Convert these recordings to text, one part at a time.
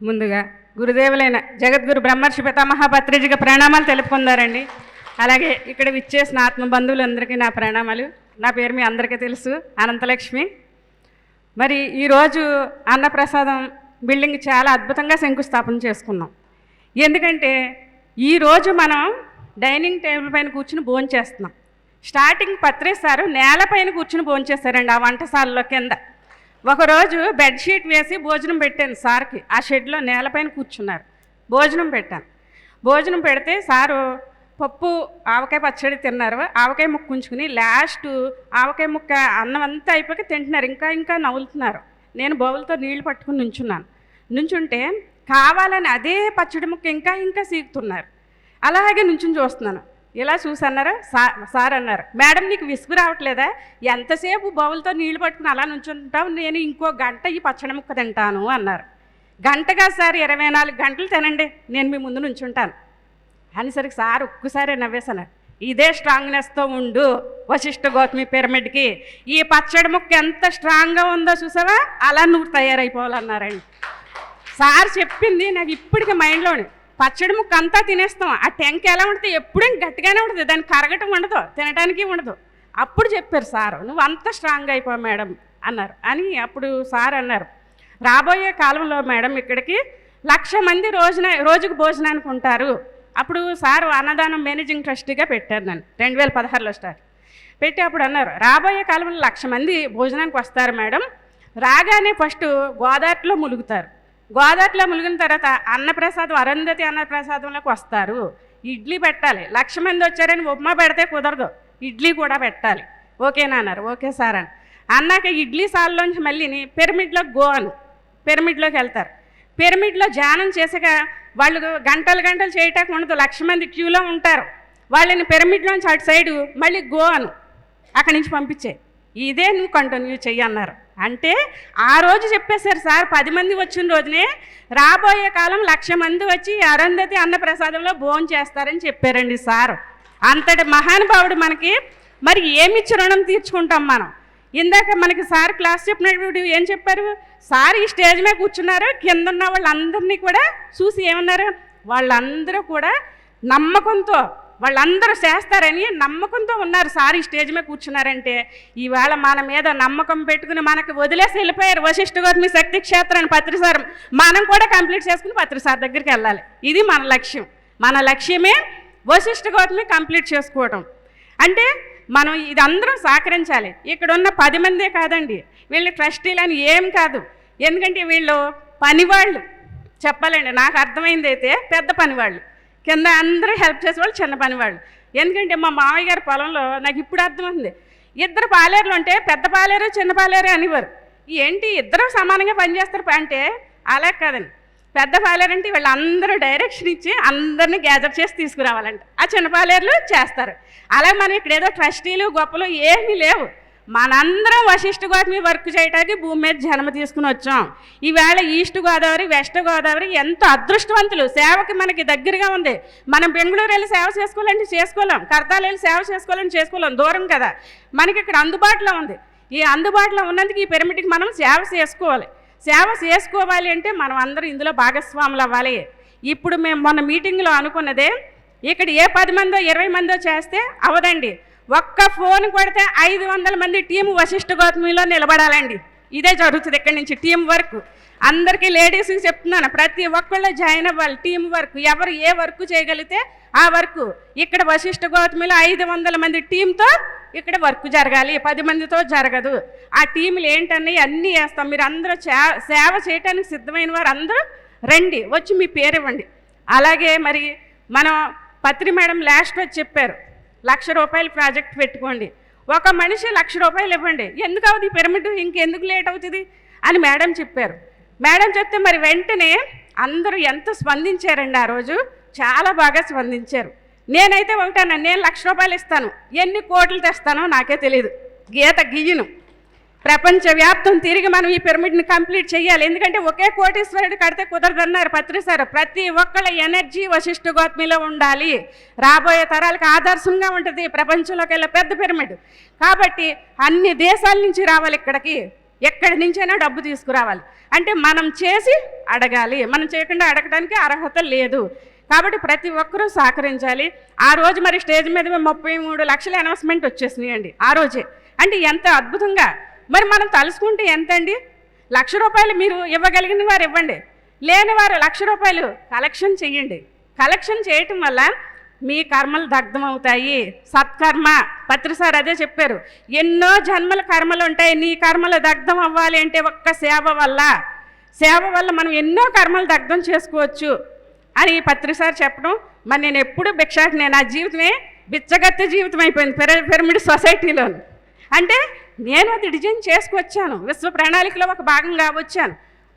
ముందుగా గురుదేవులైన జగద్గురు బ్రహ్మర్షి పితామహ పత్రిజికి ప్రణామాలు తెలుపుకుందారండి. అలాగే ఇక్కడ విచ్చేసిన ఆత్మబంధువులందరికీ నా ప్రణామాలు. నా పేరు మీ అందరికీ తెలుసు, అనంతలక్ష్మి. మరి ఈరోజు అన్నప్రసాదం బిల్డింగ్ చాలా అద్భుతంగా శంకుస్థాపన చేసుకున్నాం. ఎందుకంటే ఈరోజు మనం డైనింగ్ టేబుల్ పైన కూర్చుని భోంచేస్తున్నాం. స్టార్టింగ్ పత్రేసారు నేలపైన కూర్చుని భోంచేస్తారండి ఆ వంటశాలలో కింద. ఒకరోజు బెడ్షీట్ వేసి భోజనం పెట్టాను సార్కి. ఆ షెడ్లో నేలపైన కూర్చున్నారు, భోజనం పెట్టాను. భోజనం పెడితే సారు పప్పు ఆవకాయ పచ్చడి తిన్నారు. ఆవకాయ ముక్క ఉంచుకుని లాస్ట్ ఆవకాయ ముక్క అన్నం అంతా అయిపోయి తింటున్నారు. ఇంకా నవ్వులుతున్నారు. నేను బౌల్తో నీళ్లు పట్టుకుని నుంచుంటే కావాలని అదే పచ్చడి ముక్క ఇంకా సీకుతున్నారు. అలాగే నుంచుని చూస్తున్నాను. ఇలా చూసి అన్నారు, సార్ అన్నారు, మేడం నీకు విసుగు రావట్లేదా? ఎంతసేపు బౌల్తో నీళ్లు పట్టుకుని అలా నుంచుంటావు, నేను ఇంకో గంట ఈ పచ్చడి ముక్క తింటాను అన్నారు. గంటగా సార్ 24 గంటలు తినండి, నేను మీ ముందు నుంచుంటాను అనేసరికి సార్ ఒక్కసారి నవ్వేశాను. ఇదే స్ట్రాంగ్నెస్తో ఉండు వశిష్ఠ గౌతమి పిరమిడ్కి. ఈ పచ్చడి ముక్క ఎంత స్ట్రాంగ్గా ఉందో చూసావా, అలా నువ్వు తయారైపోవాలన్నారండి. సార్ చెప్పింది నాకు ఇప్పటికీ మైండ్లోని. పచ్చడి ముక్క అంతా తినేస్తాం, ఆ టెంక ఎలా ఉంటుంది, ఎప్పుడూ గట్టిగానే ఉంటుంది, దాన్ని కరగటం ఉండదు, తినడానికి ఉండదు. అప్పుడు చెప్పారు సార్, నువ్వు అంత స్ట్రాంగ్ అయిపో మేడం అన్నారు. అని అప్పుడు సార్ అన్నారు, రాబోయే కాలంలో మేడం ఇక్కడికి 1,00,000 మంది రోజుకు భోజనానికి ఉంటారు. అప్పుడు సార్ అన్నదానం మేనేజింగ్ ట్రస్టీగా పెట్టారు నన్ను 2016లో స్టార్ట్ పెట్టి. అప్పుడు అన్నారు, రాబోయే కాలంలో 1,00,000 మంది భోజనానికి వస్తారు మేడం. రాగానే ఫస్ట్ గోదావరిలో ములుగుతారు. గోదావరిలో ములిగిన తర్వాత అన్నప్రసాదం అరుంధతి అన్నప్రసాదంలోకి వస్తారు. ఇడ్లీ పెట్టాలి. 1,00,000 మంది వచ్చారని ఉప్మా పెడితే కుదరదు, ఇడ్లీ కూడా పెట్టాలి. ఓకేనా అన్నారు. ఓకే సార్ అని అన్నాక ఇడ్లీ సాల్లోంచి మళ్ళీని పిరమిడ్లోకి వెళ్తారు. పిరమిడ్లో ధ్యానం చేసాక వాళ్ళు గంటలు చేయటానికి ఉండదు, 1,00,000 మంది క్యూలో ఉంటారు. వాళ్ళని పిరమిడ్లోంచి అటు సైడు మళ్ళీ అక్కడి నుంచి పంపించే, ఇదే నువ్వు కంటిన్యూ చెయ్యి అన్నారు. అంటే ఆ రోజు చెప్పేశారు సార్, 10 మంది వచ్చిన రోజునే రాబోయే కాలం 1,00,000 మంది వచ్చి అరుంధతి అన్నప్రసాదంలో భోజనం చేస్తారని చెప్పారండి సార్. అంతటి మహానుభావుడు మనకి మరి ఏమిచ్చి రుణం తీర్చుకుంటాం మనం? ఇందాక మనకి సార్ క్లాస్ చెప్పినప్పుడు ఏం చెప్పారు? సార్ ఈ స్టేజ్ మీద కూర్చున్నారు, కింద ఉన్న వాళ్ళందరినీ కూడా చూసి ఏమన్నారు, వాళ్ళందరూ కూడా నమ్మకంతో వాళ్ళందరూ చేస్తారని నమ్మకంతో ఉన్నారు. సార్ ఈ స్టేజ్ మీద కూర్చున్నారంటే ఈవేళ మన మీద నమ్మకం పెట్టుకుని మనకు వదిలేసి వెళ్ళిపోయారు వశిష్ఠ గౌతమి శక్తి క్షేత్రాన్ని పత్రిసార్. మనం కూడా కంప్లీట్ చేసుకుని పత్రిసార్ దగ్గరికి వెళ్ళాలి. ఇది మన లక్ష్యం. మన లక్ష్యమే వశిష్ఠ గౌతమి కంప్లీట్ చేసుకోవటం. అంటే మనం ఇది అందరం సహకరించాలి. ఇక్కడ ఉన్న 10 మందే కాదండి, వీళ్ళు ట్రస్టీలని ఏం కాదు. ఎందుకంటే వీళ్ళు పనివాళ్ళు చెప్పాలండి. నాకు అర్థమైంది అయితే పెద్ద పనివాళ్ళు, కింద అందరూ హెల్ప్ చేసేవాళ్ళు చిన్న పనివాళ్ళు. ఎందుకంటే మా మామయ్య గారి పొలంలో నాకు ఇప్పుడు అర్థమైంది, 2 పాలేరులు ఉంటే పెద్ద పాలేరు చిన్న పాలేరు అనేవారు. ఏంటి ఇద్దరు సమానంగా పనిచేస్తారు అంటే అలా కాదండి. పెద్ద పాలేరు అంటే వీళ్ళందరూ డైరెక్షన్ ఇచ్చి అందరినీ గ్యాదర్ చేసి తీసుకురావాలంట, ఆ చిన్న పాలేరులు చేస్తారు. అలా మనం ఇక్కడ ఏదో ట్రస్టీలు గొప్పలు ఏమీ లేవు. మనందరం వశిష్ఠ గౌతమి వర్క్ చేయడానికి భూమి మీద జన్మ తీసుకుని వచ్చాం. ఈవేళ ఈస్ట్ గోదావరి వెస్ట్ గోదావరి ఎంతో అదృష్టవంతులు. సేవకి మనకి దగ్గరగా ఉంది. మనం బెంగళూరు వెళ్ళి సేవ చేసుకోవాలంటే చేసుకోలేం, కర్తాలు వెళ్ళి సేవ చేసుకోవాలంటే చేసుకోలేం, దూరం కదా. మనకి ఇక్కడ అందుబాటులో ఉంది. ఈ అందుబాటులో ఉన్నందుకు ఈ పిరమిడ్కి మనం సేవ చేసుకోవాలి. సేవ చేసుకోవాలి అంటే మనం అందరం ఇందులో భాగస్వాములు అవ్వాలి. ఇప్పుడు మేము మొన్న మీటింగ్లో అనుకున్నదే, ఇక్కడ ఏ 10 మందో 20 మందో చేస్తే అవదండి. ఒక్క ఫోన్ కొడితే 500 మంది టీం వశిష్ఠ గౌతమిలో నిలబడాలండి. ఇదే జరుగుతుంది ఇక్కడి నుంచి టీం వర్క్. అందరికీ లేడీస్కి చెప్తున్నాను, ప్రతి ఒక్కళ్ళు జాయిన్ అవ్వాలి. టీం వర్క్, ఎవరు ఏ వర్క్ చేయగలిగితే ఆ వర్క్. ఇక్కడ వశిష్ఠ గౌతమిలో 500 మంది టీంతో ఇక్కడ వర్క్ జరగాలి, 10 మందితో జరగదు. ఆ టీంలు ఏంటన్నీ అన్నీ వేస్తాం. మీరు అందరూ సేవ చేయడానికి సిద్ధమైన వారు అందరూ రండి, వచ్చి మీ పేరు ఇవ్వండి. అలాగే మరి మనం పత్రి మేడం లాస్ట్ వచ్చి చెప్పారు, 1,00,000 రూపాయలు ప్రాజెక్ట్ పెట్టుకోండి, ఒక మనిషి 1,00,000 రూపాయలు ఇవ్వండి. ఎందుకు అవుతుంది పిరమిడ్, ఇంకెందుకు లేట్ అవుతుంది అని మేడం చెప్పారు. మేడం చెప్తే మరి వెంటనే అందరూ ఎంత స్పందించారండి. ఆ రోజు చాలా బాగా స్పందించారు. నేనైతే ఒకటన్నా, నేను 1,00,000 రూపాయలు ఇస్తాను, ఎన్ని కోట్లు తెస్తానో నాకే తెలియదు, గీత గీయను. ప్రపంచవ్యాప్తం తిరిగి మనం ఈ పిరమిడ్ని కంప్లీట్ చేయాలి. ఎందుకంటే ఒకే కోటీశ్వరుడు కడితే కుదరదన్నారు పత్రిసారు. ప్రతి ఒక్కళ్ళ ఎనర్జీ వశిష్ఠ గౌతమిలో ఉండాలి. రాబోయే తరాలకు ఆదర్శంగా ఉంటుంది ప్రపంచంలోకి వెళ్ళే పెద్ద పిరమిడ్. కాబట్టి అన్ని దేశాల నుంచి రావాలి ఇక్కడికి. ఎక్కడి నుంచైనా డబ్బు తీసుకురావాలి. అంటే మనం చేసి అడగాలి, మనం చేయకుండా అడగడానికి అర్హత లేదు. కాబట్టి ప్రతి ఒక్కరూ సహకరించాలి. ఆ రోజు మరి స్టేజ్ మీద 33 లక్షల అనౌన్స్మెంట్ వచ్చేసినాయండి ఆ రోజే. అంటే ఎంత అద్భుతంగా, మరి మనం తలుసుకుంటే ఎంత అండి? ₹1,00,000 మీరు ఇవ్వగలిగిన వారు ఇవ్వండి, లేని వారు ₹1,00,000 కలెక్షన్ చెయ్యండి. కలెక్షన్ చేయటం వల్ల మీ కర్మలు దగ్ధం అవుతాయి. సత్కర్మ పత్రిసారి అదే చెప్పారు, ఎన్నో జన్మల కర్మలు ఉంటాయి, నీ కర్మలు దగ్ధం అవ్వాలి అంటే ఒక్క సేవ వల్ల మనం ఎన్నో కర్మలు దగ్ధం చేసుకోవచ్చు అని పత్రిసారి చెప్పడం. మరి నేను ఎప్పుడు భిక్షాటనే, నా జీవితమే బిచ్చగత్తె జీవితం అయిపోయింది పిరమిడ్ సొసైటీలో. అంటే నేను అది డిజైన్ చేసుకొచ్చాను, విశ్వ ప్రణాళికలో ఒక భాగంగా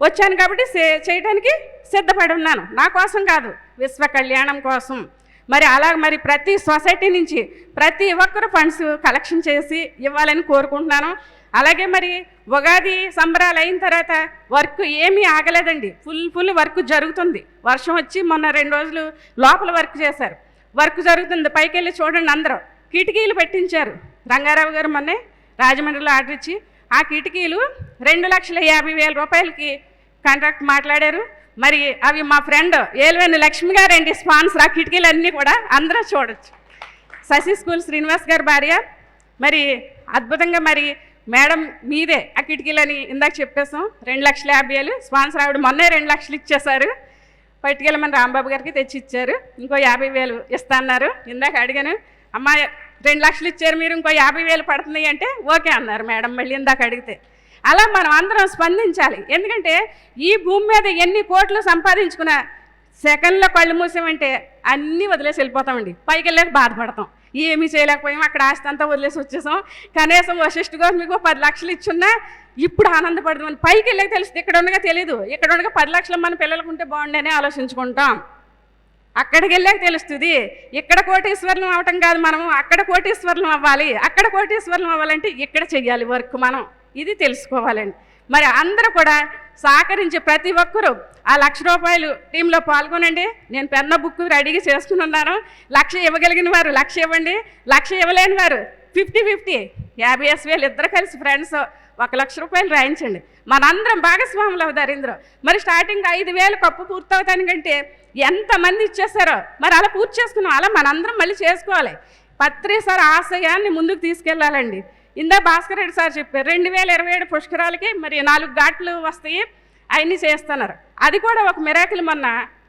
వచ్చాను కాబట్టి చేయడానికి సిద్ధపడి ఉన్నాను. నా కోసం కాదు, విశ్వ కళ్యాణం కోసం. మరి అలా మరి ప్రతి సొసైటీ నుంచి ప్రతి ఒక్కరు ఫండ్స్ కలెక్షన్ చేసి ఇవ్వాలని కోరుకుంటున్నాను. అలాగే మరి ఉగాది సంబరాలు అయిన తర్వాత వర్క్ ఏమీ ఆగలేదండి, ఫుల్ వర్క్ జరుగుతుంది. వర్షం వచ్చి మొన్న 2 రోజులు లోపల వర్క్ చేశారు, వర్క్ జరుగుతుంది. పైకి వెళ్ళి చూడండి, అందరూ కిటికీలు పెట్టించారు. రంగారావు గారు మొన్నే రాజమండ్రిలో ఆర్డర్ ఇచ్చి ఆ కిటికీలు ₹2,50,000 కాంట్రాక్ట్ మాట్లాడారు. మరి అవి మా ఫ్రెండ్ ఏలువేని లక్ష్మి గారండి స్పాన్సర్. ఆ కిటికీలన్నీ కూడా అందరూ చూడొచ్చు. శశి స్కూల్ శ్రీనివాస్ గారి భార్య. మరి అద్భుతంగా మరి మేడం మీదే ఆ కిటికీలని ఇందాక చెప్పేసాం. 2,50,000 స్పాన్సర్ ఆవిడ మొన్నే 2 లక్షలు ఇచ్చేశారు. పట్టుకెళ్ళి మన రాంబాబు గారికి తెచ్చి ఇచ్చారు. ఇంకో 50,000 ఇస్తా అన్నారు. ఇందాక అడిగాను, అమ్మా 2 లక్షలు ఇచ్చారు మీరు, ఇంకో 50,000 పడుతున్నాయి అంటే ఓకే అన్నారు మేడం. మళ్ళీ ఇందాక అడిగితే అలా మనం అందరం స్పందించాలి. ఎందుకంటే ఈ భూమి మీద ఎన్ని కోట్లు సంపాదించుకున్నా సెకండ్లో కళ్ళు మూసామంటే అన్నీ వదిలేసి వెళ్ళిపోతామండి. పైకి వెళ్ళాక బాధపడతాం, ఏమీ చేయలేకపోయాం, అక్కడ ఆస్తి అంతా వదిలేసి వచ్చేసాం. కనీసం వశిష్ఠగా మీకు 10 లక్షలు ఇచ్చున్నా ఇప్పుడు ఆనందపడదామని పైకి వెళ్ళాక తెలుస్తుంది. ఇక్కడ ఉండగా తెలియదు, ఇక్కడ ఉండగా 10 లక్షలు మన పిల్లలకు ఉంటే బాగుండేనే ఆలోచించుకుంటాం. అక్కడికి వెళ్ళాక తెలుస్తుంది. ఇక్కడ కోటీశ్వరులం అవటం కాదు, మనము అక్కడ కోటీశ్వరులం అవ్వాలి. అక్కడ కోటీశ్వరులం అవ్వాలంటే ఇక్కడ చెయ్యాలి వర్క్ మనం, ఇది తెలుసుకోవాలండి. మరి అందరూ కూడా సహకరించి ప్రతి ఒక్కరూ ఆ ₹1,00,000 టీంలో పాల్గొనండి. నేను పెన్న బుక్ రెడీగా చేసుకుని ఉన్నాను. 1,00,000 ఇవ్వగలిగిన వారు 1,00,000 ఇవ్వండి, 1,00,000 ఇవ్వలేని వారు 50-50 50,000 ఇద్దరు కలిసి ఫ్రెండ్స్ ₹1,00,000 రాయించండి. మనందరం భాగస్వాములు అవుతారు ఇందులో. మరి స్టార్టింగ్ 5,000 కప్పు పూర్తవుతానికంటే ఎంతమంది ఇచ్చేస్తారో మరి అలా పూర్తి చేసుకున్నాం. అలా మనందరం మళ్ళీ చేసుకోవాలి. పత్రిసారి ఆశయాన్ని ముందుకు తీసుకెళ్ళాలండి. ఇందా భాస్కర్ రెడ్డి సార్ చెప్పారు 2027 పుష్కరాలకి మరి 4 ఘాట్లు వస్తాయి, అవన్నీ చేస్తున్నారు. అది కూడా ఒక మిరాకిల్ మొన్న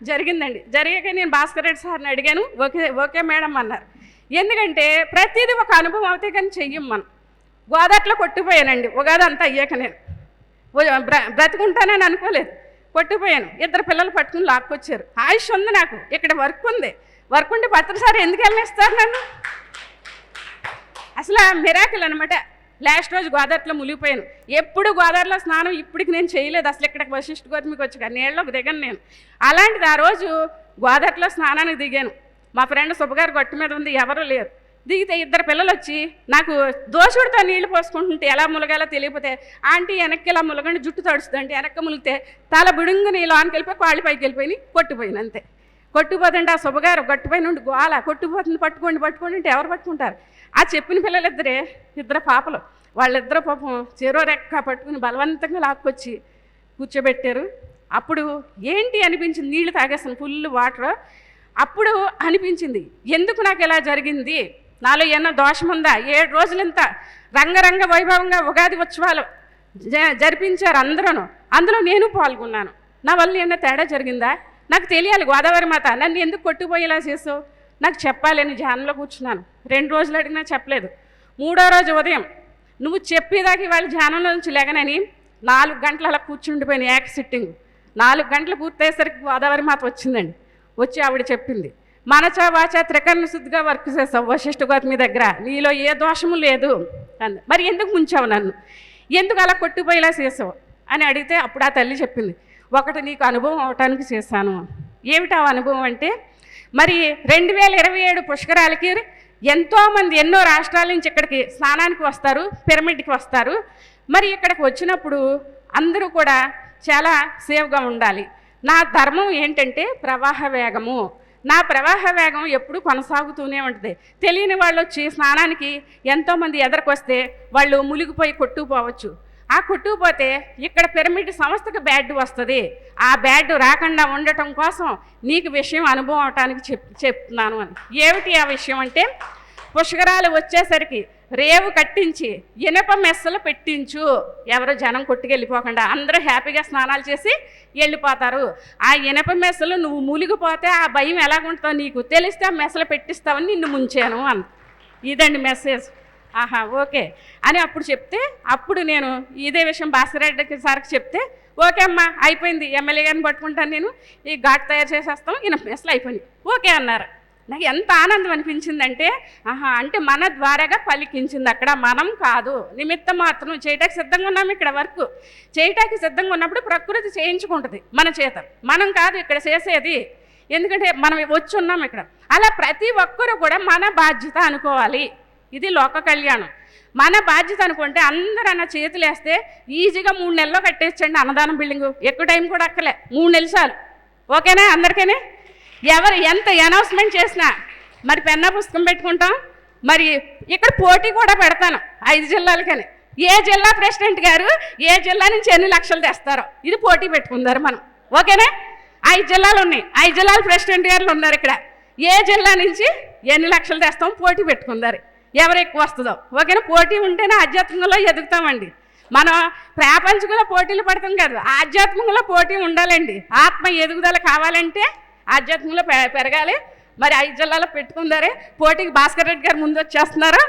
జరిగిందండి. జరిగాక నేను భాస్కర్ రెడ్డి సార్ని అడిగాను, ఓకే మేడం అన్నారు. ఎందుకంటే ప్రతిదీ ఒక అనుభవం అవుతాయి కానీ చెయ్యం మనం. గోదాట్లో కొట్టిపోయానండి ఉగాది అంతా అయ్యాక. నేను బ్రతుకుంటానని అనుకోలేదు, కొట్టిపోయాను. 2 పిల్లలు పట్టుకుని లాక్కొచ్చారు. ఆయుష్ ఉంది నాకు, ఇక్కడ వర్క్ ఉంది. వర్క్ ఉండి పత్రిసారి ఎందుకు వెళ్ళనిస్తారు నన్ను? అసలు మిరాకిల్ అనమాట. లాస్ట్ రోజు గోదావరిలో మునిగిపోయాను. ఎప్పుడు గోదావరిలో స్నానం ఇప్పటికి నేను చేయలేదు. అసలు ఇక్కడికి వశిష్ఠ గోత్మికి వచ్చి నీళ్ళలోకి దిగాను నేను. అలాంటిది ఆ రోజు గోదావరిలో స్నానానికి దిగాను. మా ఫ్రెండ్ శుభగారు గట్టు మీద ఉంది, ఎవరూ లేరు. దిగితే 2 పిల్లలు వచ్చి నాకు దోషుడితో నీళ్లు పోసుకుంటుంటే ఎలా ములగాలో తెలియకపోతే, ఆంటీ వెనక్కి ఇలా ములగండి జుట్టు తడుస్తుందంటే వెనక్కి ములిగితే తల బిడుంగు నీ లోనికి వెళ్ళిపోయి కాళ్ళు పైకి వెళ్ళిపోయి కొట్టిపోయింది అంతే. కొట్టుకుపోతుంటే ఆ శుభగారు గట్టుపై నుండి గోల కొట్టుకుపోతుంది, పట్టుకోండి అంటే ఎవరు పట్టుకుంటారు? ఆ చెప్పిన పిల్లలిద్దరే 2 పాపలు. వాళ్ళిద్దరు పాపం చెరో రెక్క పట్టుకుని బలవంతంగా లాక్కొచ్చి కూర్చోబెట్టారు. అప్పుడు ఏంటి అనిపించింది, నీళ్లు తాగేస్తాను ఫుల్ వాటర్. అప్పుడు అనిపించింది ఎందుకు నాకు ఇలా జరిగింది, నాలో ఏమన్నా దోషం ఉందా? 7 రోజులు ఇంత రంగరంగ వైభవంగా ఉగాది ఉత్సవాలు జరిపించారు అందరూ, అందులో నేను పాల్గొన్నాను. నా వల్ల ఏమన్నా తేడా జరిగిందా? నాకు తెలియాలి. గోదావరి మాత నన్ను ఎందుకు కొట్టుపోయేలా చేసావు నాకు చెప్పాలని ధ్యానంలో కూర్చున్నాను. 2 రోజులు అడిగినా చెప్పలేదు. 3వ రోజు ఉదయం నువ్వు చెప్పేదాకా ఇవాళ ధ్యానంలో నుంచి లేగనని 4 గంటలు అలా కూర్చుండిపోయిన ఏక సిట్టింగ్. 4 గంటలు పూర్తయ్యేసరికి గోదావరి మాత వచ్చిందండి. వచ్చి ఆవిడ చెప్పింది, మనచ వాచ త్రికరణ శుద్ధిగా వర్క్ చేసావు వశిష్ఠ గౌతమి దగ్గర, నీలో ఏ దోషము లేదు అంది. మరి ఎందుకు ముంచావు నన్ను, ఎందుకు అలా కొట్టుపోయేలా చేసావు అని అడిగితే అప్పుడు ఆ తల్లి చెప్పింది, ఒకటి నీకు అనుభవం అవటానికి చేశాను. ఏమిటా అనుభవం అంటే, మరి 2027 పుష్కరాలకి ఎంతోమంది ఎన్నో రాష్ట్రాల నుంచి ఇక్కడికి స్నానానికి వస్తారు, పిరమిడ్కి వస్తారు. మరి ఇక్కడికి వచ్చినప్పుడు అందరూ కూడా చాలా సేఫ్గా ఉండాలి. నా ధర్మం ఏంటంటే ప్రవాహ వేగము. నా ప్రవాహ వేగం ఎప్పుడు కొనసాగుతూనే ఉంటుంది. తెలియని వాళ్ళు వచ్చి స్నానానికి ఎంతోమంది ఎదరికొస్తే వాళ్ళు మునిగిపోయి కొట్టుకుపోవచ్చు. ఆ కొట్టుకుపోతే ఇక్కడ పిరమిడ్ సంస్థకు బ్యాడ్ వస్తుంది. ఆ బ్యాడ్ రాకుండా ఉండటం కోసం నీకు విషయం అనుభవం అవటానికి చెప్తున్నాను అని. ఏమిటి ఆ విషయం అంటే, పుష్కరాలు వచ్చేసరికి రేవు కట్టించి ఇనప మెస్సలు పెట్టించు. ఎవరు జనం కొట్టుకెళ్ళిపోకుండా అందరూ హ్యాపీగా స్నానాలు చేసి వెళ్ళిపోతారు. ఆ ఇనప మెస్సలు నువ్వు మూలిగిపోతే ఆ భయం ఎలాగుంటుందో నీకు తెలిస్తే ఆ మెస్సలు పెట్టిస్తావని నిన్ను ముంచాను అని. ఇదండి మెసేజ్. ఆహా ఓకే అని అప్పుడు చెప్తే, అప్పుడు నేను ఇదే విషయం భాస్కర్ సార్కి చెప్తే, ఓకే అమ్మా అయిపోయింది, ఎమ్మెల్యే గారిని పట్టుకుంటాను, నేను ఈ ఘాట్ తయారు చేసేస్తాం, ఇనప మెస్సలు అయిపోయింది, ఓకే అన్నారు. నాకు ఎంత ఆనందం అనిపించిందంటే, ఆహా అంటే మన ద్వారాగా పలికించింది అక్కడ, మనం కాదు నిమిత్తం మాత్రం చేయటానికి సిద్ధంగా ఉన్నాము. ఇక్కడ వర్క్ చేయటానికి సిద్ధంగా ఉన్నప్పుడు ప్రకృతి చేయించుకుంటుంది మన చేత, మనం కాదు ఇక్కడ చేసేది, ఎందుకంటే మనం వచ్చి ఉన్నాం ఇక్కడ. అలా ప్రతి ఒక్కరూ కూడా మన బాధ్యత అనుకోవాలి. ఇది లోక కళ్యాణం. మన బాధ్యత అనుకుంటే అందరూ అన్న చేతులు వేస్తే ఈజీగా 3 నెలల్లో కట్టేయచ్చండి అన్నదానం బిల్డింగు. ఎక్కువ టైం కూడా అక్కలే, 3 నెలలు చాలు. ఓకేనా అందరికీ? ఎవరు ఎంత అనౌన్స్మెంట్ చేసినా మరి పెన్నా పుస్తకం పెట్టుకుంటాం. మరి ఇక్కడ పోటీ కూడా పెడతాను 5 జిల్లాలకని. ఏ జిల్లా ప్రెసిడెంట్ గారు ఏ జిల్లా నుంచి ఎన్ని లక్షలు తెస్తారో ఇది పోటీ పెట్టుకుందారు మనం. ఓకేనా? 5 జిల్లాలు ఉన్నాయి, 5 జిల్లాల ప్రెసిడెంట్ గారు ఉన్నారు ఇక్కడ. ఏ జిల్లా నుంచి ఎన్ని లక్షలు తెస్తాం పోటీ పెట్టుకుందారు, ఎవరు ఎక్కువ వస్తుందో. ఓకేనా? పోటీ ఉంటేనే ఆధ్యాత్మికంలో ఎదుగుతామండి. మనం ప్రాపంచికంలో పోటీలు పడతాం కాదు, ఆధ్యాత్మికంలో పోటీ ఉండాలండి. ఆత్మ ఎదుగుదల కావాలంటే ఆధ్యాత్మికంలో పెరగాలి. మరి 5 జిల్లాలో పెట్టుకుందారే పోటీకి భాస్కర్ రెడ్డి గారు ముందు వచ్చేస్తున్నారు.